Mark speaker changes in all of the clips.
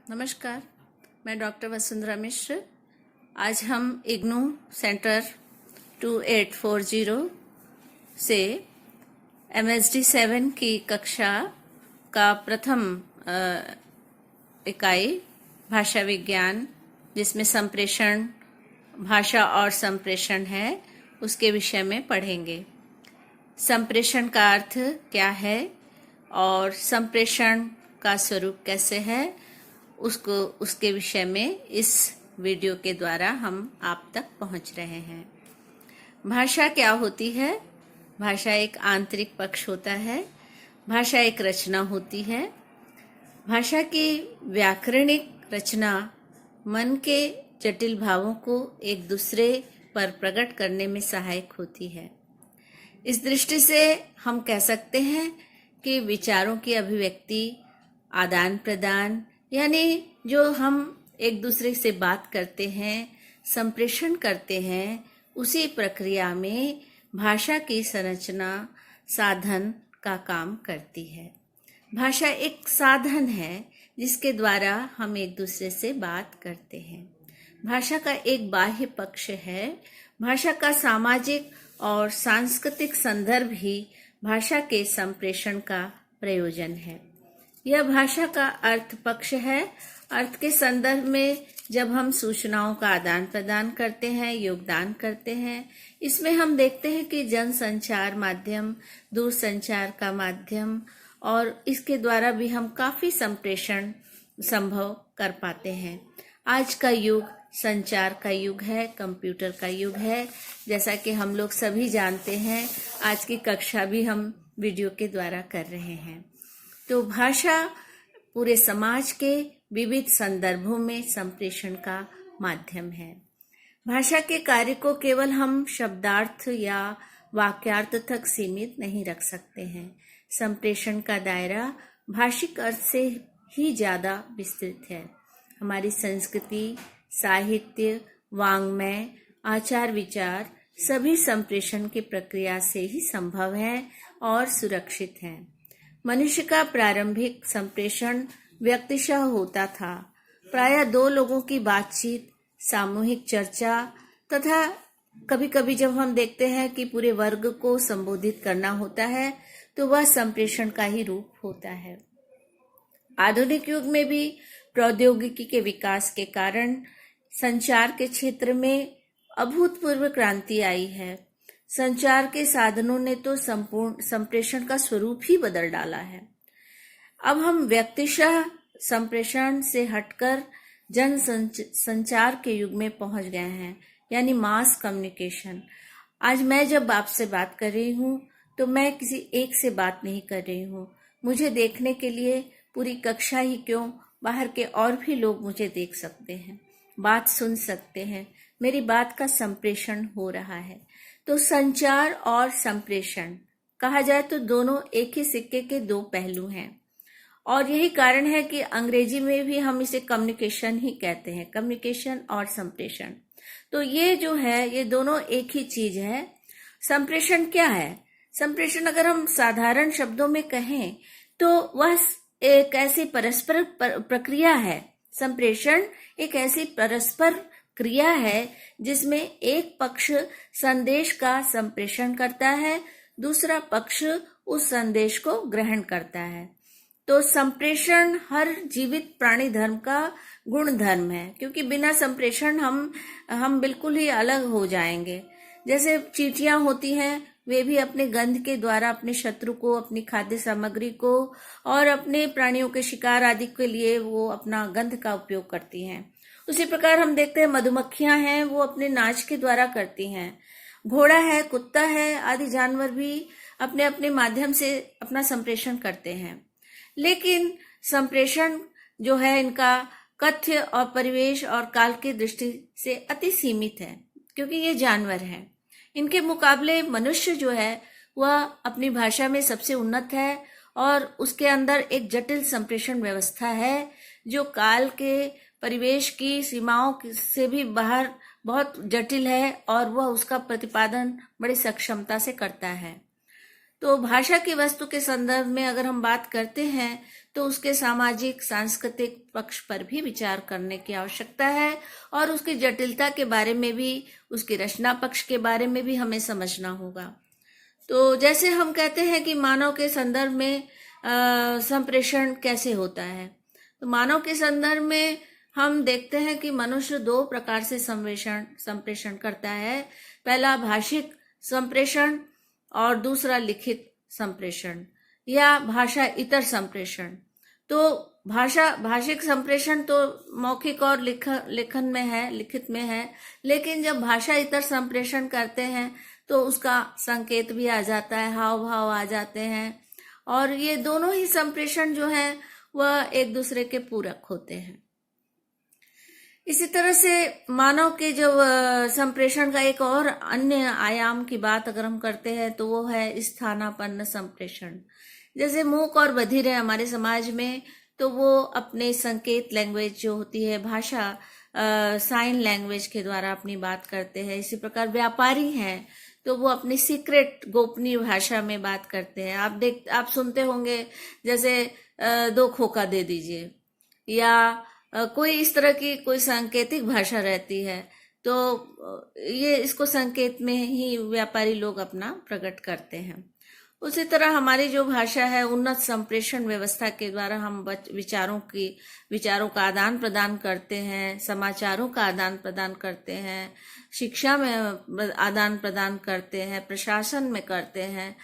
Speaker 1: नमस्कार, मैं डॉक्टर वसुंधरा मिश्र। आज हम इग्नू सेंटर 2840 से MSD 7 की कक्षा का प्रथम इकाई भाषा विज्ञान, जिसमें संप्रेषण, भाषा और संप्रेषण है, उसके विषय में पढ़ेंगे। संप्रेषण का अर्थ क्या है और संप्रेषण का स्वरूप कैसे है, उसके विषय में इस वीडियो के द्वारा हम आप तक पहुंच रहे हैं। भाषा क्या होती है? भाषा एक आंतरिक पक्ष होता है। भाषा एक रचना होती है। भाषा की व्याकरणिक रचना मन के जटिल भावों को एक दूसरे पर प्रकट करने में सहायक होती है। इस दृष्टि से हम कह सकते हैं कि विचारों की अभिव्यक्ति, आदान प्रदान, यानी जो हम एक दूसरे से बात करते हैं, संप्रेषण करते हैं, उसी प्रक्रिया में भाषा की संरचना साधन का काम करती है। भाषा एक साधन है जिसके द्वारा हम एक दूसरे से बात करते हैं। भाषा का एक बाह्य पक्ष है। भाषा का सामाजिक और सांस्कृतिक संदर्भ ही भाषा के संप्रेषण का प्रयोजन है। यह भाषा का अर्थ पक्ष है। अर्थ के संदर्भ में जब हम सूचनाओं का आदान प्रदान करते हैं, योगदान करते हैं, इसमें हम देखते हैं कि जनसंचार माध्यम, दूरसंचार का माध्यम, और इसके द्वारा भी हम काफी संप्रेषण संभव कर पाते हैं। आज का युग संचार का युग है, कंप्यूटर का युग है, जैसा कि हम लोग सभी जानते हैं। आज की कक्षा भी हम वीडियो के द्वारा कर रहे हैं। तो भाषा पूरे समाज के विविध संदर्भों में संप्रेषण का माध्यम है। भाषा के कार्य को केवल हम शब्दार्थ या वाक्यार्थ तक सीमित नहीं रख सकते हैं। संप्रेषण का दायरा भाषिक अर्थ से ही ज्यादा विस्तृत है। हमारी संस्कृति, साहित्य, वाङ्मय, आचार विचार सभी संप्रेषण की प्रक्रिया से ही संभव है और सुरक्षित है। मनुष्य का प्रारंभिक संप्रेषण व्यक्तिशः होता था। प्रायः दो लोगों की बातचीत, सामूहिक चर्चा तथा कभी कभी जब हम देखते हैं कि पूरे वर्ग को संबोधित करना होता है तो वह संप्रेषण का ही रूप होता है। आधुनिक युग में भी प्रौद्योगिकी के विकास के कारण संचार के क्षेत्र में अभूतपूर्व क्रांति आई है। संचार के साधनों ने तो संपूर्ण संप्रेषण का स्वरूप ही बदल डाला है। अब हम व्यक्तिशः संप्रेषण से हटकर जन संचार के युग में पहुंच गए हैं, यानी मास कम्युनिकेशन। आज मैं जब आपसे बात कर रही हूँ तो मैं किसी एक से बात नहीं कर रही हूँ। मुझे देखने के लिए पूरी कक्षा ही क्यों, बाहर के और भी लोग मुझे देख सकते हैं, बात सुन सकते हैं। मेरी बात का संप्रेषण हो रहा है। तो संचार और संप्रेषण कहा जाए तो दोनों एक ही सिक्के के दो पहलू हैं, और यही कारण है कि अंग्रेजी में भी हम इसे कम्युनिकेशन ही कहते हैं, कम्युनिकेशन और संप्रेषण। तो ये जो है, ये दोनों एक ही चीज है। संप्रेषण क्या है? संप्रेषण अगर हम साधारण शब्दों में कहें तो वह एक ऐसी परस्पर प्रक्रिया है। संप्रेषण एक ऐसी परस्पर क्रिया है जिसमें एक पक्ष संदेश का संप्रेषण करता है, दूसरा पक्ष उस संदेश को ग्रहण करता है। तो संप्रेषण हर जीवित प्राणी धर्म का गुण धर्म है, क्योंकि बिना संप्रेषण हम बिल्कुल ही अलग हो जाएंगे। जैसे चींटियां होती हैं, वे भी अपने गंध के द्वारा अपने शत्रु को, अपनी खाद्य सामग्री को और अपने प्राणियों के शिकार आदि के लिए वो अपना गंध का उपयोग करती हैं। उसी प्रकार हम देखते हैं मधुमक्खियां हैं, वो अपने नाच के द्वारा करती हैं। घोड़ा है, कुत्ता है, आदि जानवर भी अपने अपने माध्यम से अपना संप्रेषण करते हैं। लेकिन संप्रेषण जो है, इनका कथ्य और परिवेश और काल की दृष्टि से अति सीमित है, क्योंकि ये जानवर हैं। इनके मुकाबले मनुष्य जो है वह अपनी भाषा में सबसे उन्नत है, और उसके अंदर एक जटिल संप्रेषण व्यवस्था है जो काल के परिवेश की सीमाओं से भी बाहर बहुत जटिल है, और वह उसका प्रतिपादन बड़ी सक्षमता से करता है। तो भाषा की वस्तु के संदर्भ में अगर हम बात करते हैं तो उसके सामाजिक सांस्कृतिक पक्ष पर भी विचार करने की आवश्यकता है और उसकी जटिलता के बारे में भी, उसकी रचना पक्ष के बारे में भी हमें समझना होगा। तो जैसे हम कहते हैं कि मानव के संदर्भ में संप्रेषण कैसे होता है, तो मानव के संदर्भ में हम देखते हैं कि मनुष्य दो प्रकार से संप्रेषण करता है। पहला भाषिक संप्रेषण और दूसरा लिखित संप्रेषण या भाषा इतर संप्रेषण। तो भाषिक संप्रेषण तो मौखिक और लिखित में है, लेकिन जब भाषा इतर संप्रेषण करते हैं तो उसका संकेत भी आ जाता है, हाव भाव आ जाते हैं, और ये दोनों ही संप्रेषण जो है वह एक दूसरे के पूरक होते हैं। इसी तरह से मानव के जो संप्रेषण का एक और अन्य आयाम की बात अगर हम करते हैं तो वो है स्थानापन्न संप्रेषण। जैसे मूक और बधिर है हमारे समाज में, तो वो अपने संकेत लैंग्वेज जो होती है, भाषा साइन लैंग्वेज के द्वारा अपनी बात करते हैं। इसी प्रकार व्यापारी हैं तो वो अपनी सीक्रेट गोपनीय भाषा में बात करते हैं। आप सुनते होंगे जैसे 2 खोखा दे दीजिए, या कोई इस तरह की कोई सांकेतिक भाषा रहती है, तो ये इसको संकेत में ही व्यापारी लोग अपना प्रकट करते हैं। उसी तरह हमारी जो भाषा है उन्नत संप्रेषण व्यवस्था के द्वारा हम विचारों का आदान प्रदान करते हैं, समाचारों का आदान प्रदान करते हैं, शिक्षा में आदान प्रदान करते हैं, प्रशासन में करते हैं।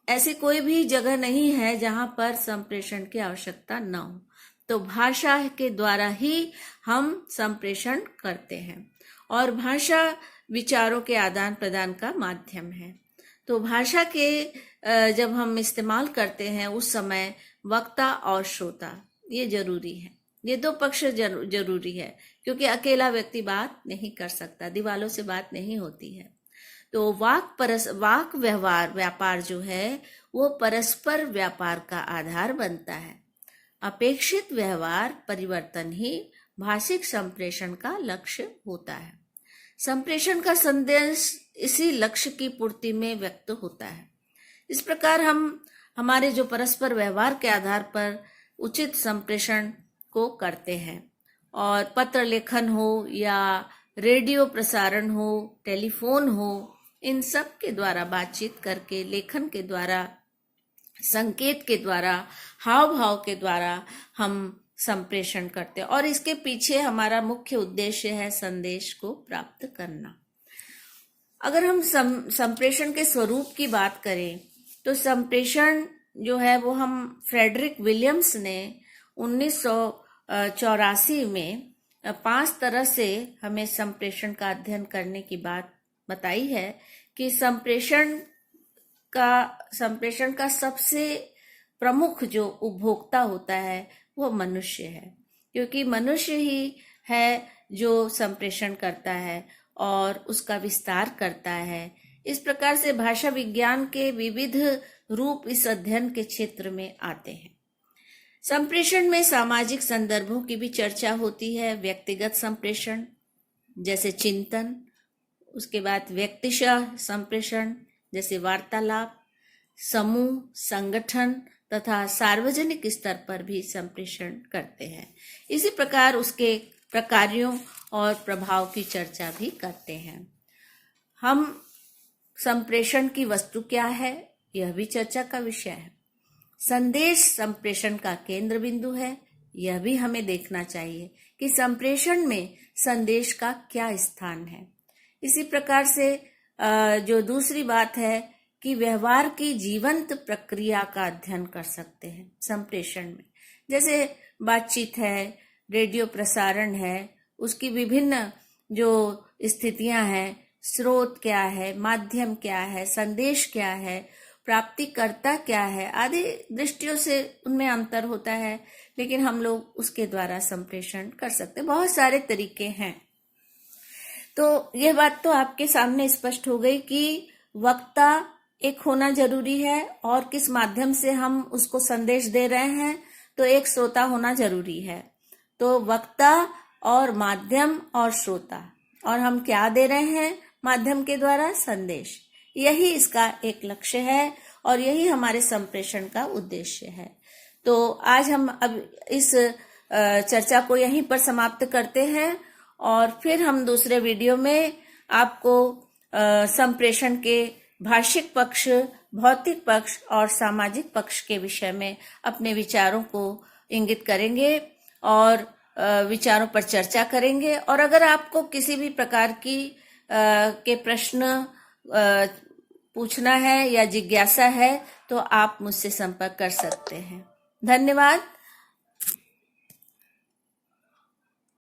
Speaker 1: ऐसी कोई भी जगह नहीं है जहां पर संप्रेषण की आवश्यकता न हो। तो भाषा के द्वारा ही हम संप्रेषण करते हैं, और भाषा विचारों के आदान प्रदान का माध्यम है। तो भाषा के जब हम इस्तेमाल करते हैं उस समय वक्ता और श्रोता ये जरूरी है, ये 2 पक्ष जरूरी है, क्योंकि अकेला व्यक्ति बात नहीं कर सकता, दीवालों से बात नहीं होती है। तो वाक व्यापार जो है वो परस्पर व्यापार का आधार बनता है। अपेक्षित व्यवहार परिवर्तन ही भाषिक संप्रेषण का लक्ष्य होता है। संप्रेषण का संदेश इसी लक्ष्य की पूर्ति में व्यक्त होता है। इस प्रकार हम हमारे जो परस्पर व्यवहार के आधार पर उचित संप्रेषण को करते हैं, और पत्र लेखन हो या रेडियो प्रसारण हो, टेलीफोन हो, इन सब के द्वारा बातचीत करके, लेखन के द्वारा, संकेत के द्वारा, हाव भाव के द्वारा हम संप्रेषण करते हैं, और इसके पीछे हमारा मुख्य उद्देश्य है संदेश को प्राप्त करना। अगर हम संप्रेषण के स्वरूप की बात करें तो संप्रेषण जो है वो हम फ्रेडरिक विलियम्स ने 1984 में 5 तरह से हमें संप्रेषण का अध्ययन करने की बात बताई है कि संप्रेषण का सबसे प्रमुख जो उपभोक्ता होता है वो मनुष्य है, क्योंकि मनुष्य ही है जो संप्रेषण करता है और उसका विस्तार करता है। इस प्रकार से भाषा विज्ञान के विविध रूप इस अध्ययन के क्षेत्र में आते हैं। संप्रेषण में सामाजिक संदर्भों की भी चर्चा होती है। व्यक्तिगत संप्रेषण जैसे चिंतन, उसके बाद व्यक्तिशः संप्रेषण जैसे वार्तालाप, समूह, संगठन तथा सार्वजनिक स्तर पर भी संप्रेषण करते हैं। इसी प्रकार उसके प्रकारों और प्रभाव की चर्चा भी करते हैं। हम संप्रेषण की वस्तु क्या है यह भी चर्चा का विषय है। संदेश संप्रेषण का केंद्र बिंदु है, यह भी हमें देखना चाहिए कि संप्रेषण में संदेश का क्या स्थान है। इसी प्रकार से जो दूसरी बात है कि व्यवहार की जीवंत प्रक्रिया का अध्ययन कर सकते हैं संप्रेषण में। जैसे बातचीत है, रेडियो प्रसारण है, उसकी विभिन्न जो स्थितियां हैं, स्रोत क्या है, माध्यम क्या है, संदेश क्या है, प्राप्तिकर्ता क्या है, आदि दृष्टियों से उनमें अंतर होता है, लेकिन हम लोग उसके द्वारा संप्रेषण कर सकते हैं। बहुत सारे तरीके हैं। तो यह बात तो आपके सामने स्पष्ट हो गई कि वक्ता एक होना जरूरी है, और किस माध्यम से हम उसको संदेश दे रहे हैं तो एक श्रोता होना जरूरी है। तो वक्ता और माध्यम और श्रोता, और हम क्या दे रहे हैं माध्यम के द्वारा? संदेश। यही इसका एक लक्ष्य है और यही हमारे संप्रेषण का उद्देश्य है। तो आज हम अब इस चर्चा को यहीं पर समाप्त करते हैं और फिर हम दूसरे वीडियो में आपको संप्रेषण के भाषिक पक्ष, भौतिक पक्ष और सामाजिक पक्ष के विषय में अपने विचारों को इंगित करेंगे और विचारों पर चर्चा करेंगे। और अगर आपको किसी भी प्रकार की के प्रश्न पूछना है या जिज्ञासा है तो आप मुझसे संपर्क कर सकते हैं। धन्यवाद।